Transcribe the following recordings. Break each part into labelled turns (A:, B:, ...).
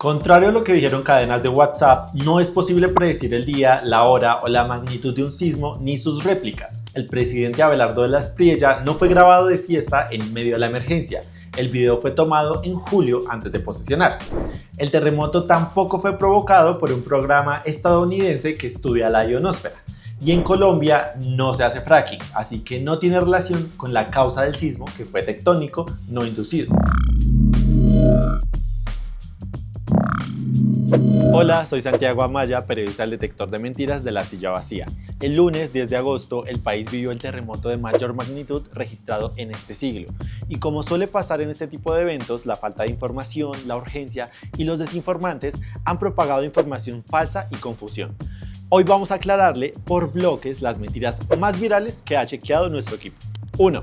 A: Contrario a lo que dijeron cadenas de WhatsApp, no es posible predecir el día, la hora o la magnitud de un sismo ni sus réplicas. El presidente Abelardo de la Espriella no fue grabado de fiesta en medio de la emergencia. El video fue tomado en julio antes de posesionarse. El terremoto tampoco fue provocado por un programa estadounidense que estudia la ionosfera. Y en Colombia no se hace fracking, así que no tiene relación con la causa del sismo, que fue tectónico, no inducido. Hola, soy Santiago Amaya, periodista del Detector de Mentiras de La Silla Vacía. El lunes 10 de agosto, el país vivió el terremoto de mayor magnitud registrado en este siglo. Y como suele pasar en este tipo de eventos, la falta de información, la urgencia y los desinformantes han propagado información falsa y confusión. Hoy vamos a aclararle por bloques las mentiras más virales que ha chequeado nuestro equipo. 1.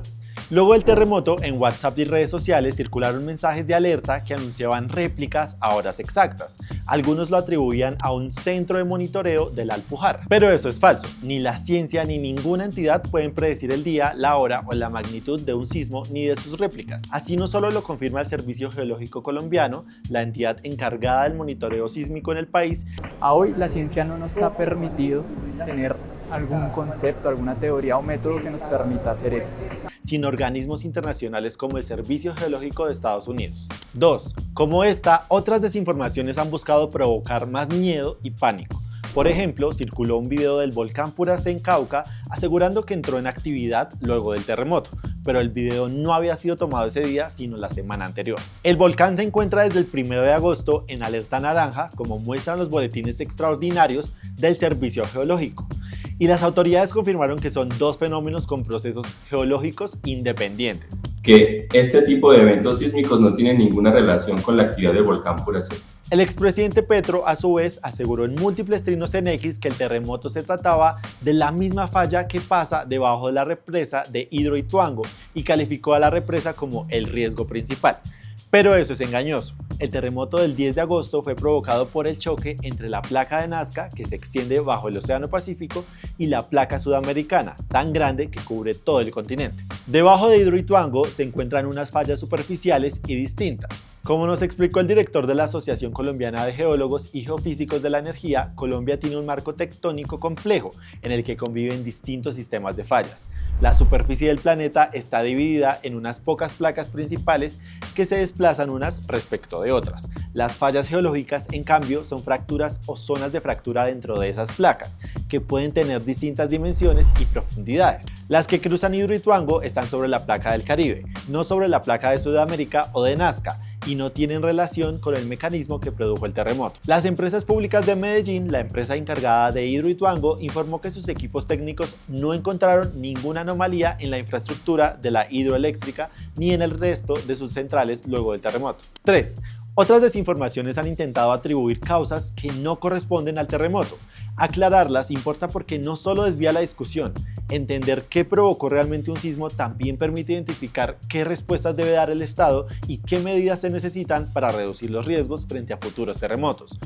A: Luego del terremoto, en WhatsApp y redes sociales circularon mensajes de alerta que anunciaban réplicas a horas exactas. Algunos lo atribuían a un centro de monitoreo del Alpujarra. Pero eso es falso. Ni la ciencia ni ninguna entidad pueden predecir el día, la hora o la magnitud de un sismo ni de sus réplicas. Así no solo lo confirma el Servicio Geológico Colombiano, la entidad encargada del monitoreo sísmico en el país.
B: A hoy la ciencia no nos ha permitido tener algún concepto, alguna teoría o método que nos permita hacer esto,
A: sin organismos internacionales como el Servicio Geológico de Estados Unidos. 2. Como esta, otras desinformaciones han buscado provocar más miedo y pánico. Por ejemplo, circuló un video del volcán Puracé en Cauca asegurando que entró en actividad luego del terremoto, pero el video no había sido tomado ese día sino la semana anterior. El volcán se encuentra desde el 1 de agosto en alerta naranja, como muestran los boletines extraordinarios del Servicio Geológico. Y las autoridades confirmaron que son dos fenómenos con procesos geológicos independientes.
C: Que este tipo de eventos sísmicos no tienen ninguna relación con la actividad del volcán Puracé.
A: El expresidente Petro, a su vez, aseguró en múltiples trinos en X que el terremoto se trataba de la misma falla que pasa debajo de la represa de Hidroituango y calificó a la represa como el riesgo principal. Pero eso es engañoso. El terremoto del 10 de agosto fue provocado por el choque entre la placa de Nazca, que se extiende bajo el Océano Pacífico, y la placa sudamericana, tan grande que cubre todo el continente. Debajo de Hidroituango se encuentran unas fallas superficiales y distintas. Como nos explicó el director de la Asociación Colombiana de Geólogos y Geofísicos de la Energía, Colombia tiene un marco tectónico complejo en el que conviven distintos sistemas de fallas. La superficie del planeta está dividida en unas pocas placas principales que se desplazan unas respecto de otras. Las fallas geológicas, en cambio, son fracturas o zonas de fractura dentro de esas placas, que pueden tener distintas dimensiones y profundidades. Las que cruzan Hidroituango están sobre la placa del Caribe, no sobre la placa de Sudamérica o de Nazca, y no tienen relación con el mecanismo que produjo el terremoto. Las empresas públicas de Medellín, la empresa encargada de Hidroituango, informó que sus equipos técnicos no encontraron ninguna anomalía en la infraestructura de la hidroeléctrica ni en el resto de sus centrales luego del terremoto. 3. Otras desinformaciones han intentado atribuir causas que no corresponden al terremoto. Aclararlas importa porque no solo desvía la discusión. Entender qué provocó realmente un sismo también permite identificar qué respuestas debe dar el Estado y qué medidas se necesitan para reducir los riesgos frente a futuros terremotos.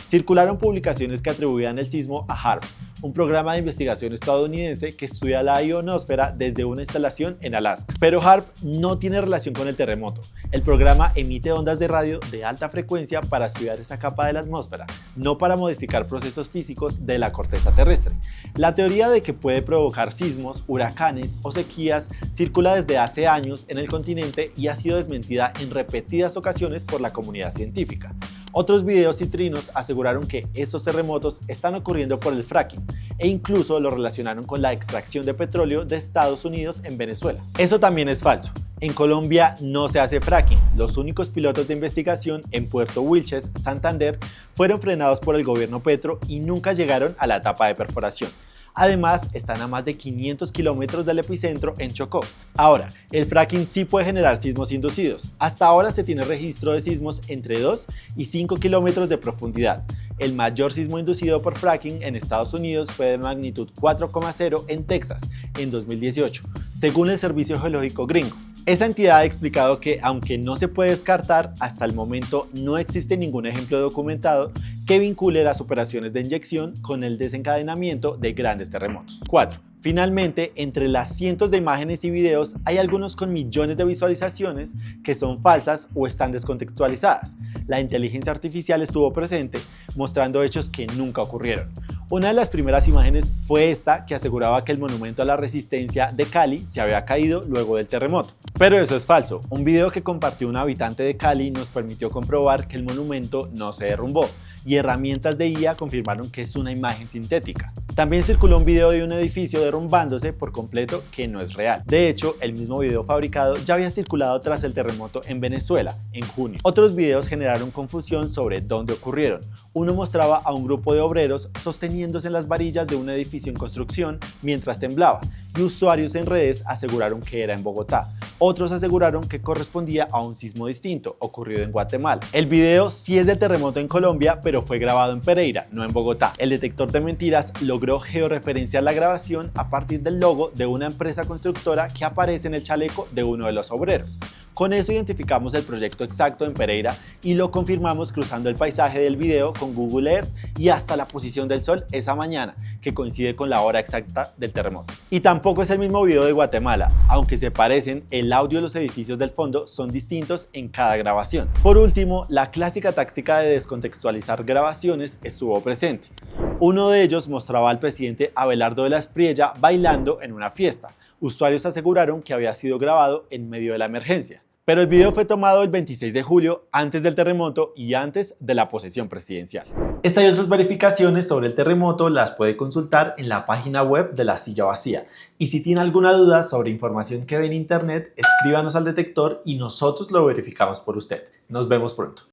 A: Circularon publicaciones que atribuían el sismo a HAARP, un programa de investigación estadounidense que estudia la ionosfera desde una instalación en Alaska. Pero HAARP no tiene relación con el terremoto. El programa emite ondas de radio de alta frecuencia para estudiar esa capa de la atmósfera, no para modificar procesos físicos de la corteza terrestre. La teoría de que puede provocar sismos, huracanes o sequías circula desde hace años en el continente y ha sido desmentida en repetidas ocasiones por la comunidad científica. Otros videos y trinos aseguraron que estos terremotos están ocurriendo por el fracking e incluso lo relacionaron con la extracción de petróleo de Estados Unidos en Venezuela. Eso también es falso. En Colombia no se hace fracking. Los únicos pilotos de investigación en Puerto Wilches, Santander, fueron frenados por el gobierno Petro y nunca llegaron a la etapa de perforación. Además, están a más de 500 kilómetros del epicentro en Chocó. Ahora, el fracking sí puede generar sismos inducidos. Hasta ahora se tiene registro de sismos entre 2 y 5 kilómetros de profundidad. El mayor sismo inducido por fracking en Estados Unidos fue de magnitud 4,0 en Texas en 2018, según el Servicio Geológico gringo. Esa entidad ha explicado que, aunque no se puede descartar, hasta el momento no existe ningún ejemplo documentado que vincule las operaciones de inyección con el desencadenamiento de grandes terremotos. 4. Finalmente, entre las cientos de imágenes y videos hay algunos con millones de visualizaciones que son falsas o están descontextualizadas. La inteligencia artificial estuvo presente, mostrando hechos que nunca ocurrieron. Una de las primeras imágenes fue esta, que aseguraba que el monumento a la resistencia de Cali se había caído luego del terremoto. Pero eso es falso. Un video que compartió un habitante de Cali nos permitió comprobar que el monumento no se derrumbó, y herramientas de IA confirmaron que es una imagen sintética. También circuló un video de un edificio derrumbándose por completo que no es real. De hecho, el mismo video fabricado ya había circulado tras el terremoto en Venezuela, en junio. Otros videos generaron confusión sobre dónde ocurrieron. Uno mostraba a un grupo de obreros sosteniéndose en las varillas de un edificio en construcción mientras temblaba, y usuarios en redes aseguraron que era en Bogotá. Otros aseguraron que correspondía a un sismo distinto, ocurrido en Guatemala. El video sí es del terremoto en Colombia, pero fue grabado en Pereira, no en Bogotá. El detector de mentiras logró georreferenciar la grabación a partir del logo de una empresa constructora que aparece en el chaleco de uno de los obreros. Con eso identificamos el proyecto exacto en Pereira y lo confirmamos cruzando el paisaje del video con Google Earth y hasta la posición del sol esa mañana, que coincide con la hora exacta del terremoto. Y tampoco es el mismo video de Guatemala, aunque se parecen, el audio de los edificios del fondo son distintos en cada grabación. Por último, la clásica táctica de descontextualizar grabaciones estuvo presente. Uno de ellos mostraba al presidente Abelardo de la Espriella bailando en una fiesta. Usuarios aseguraron que había sido grabado en medio de la emergencia. Pero el video fue tomado el 26 de julio, antes del terremoto y antes de la posesión presidencial. Esta y otras verificaciones sobre el terremoto las puede consultar en la página web de La Silla Vacía. Y si tiene alguna duda sobre información que ve en internet, escríbanos al detector y nosotros lo verificamos por usted. Nos vemos pronto.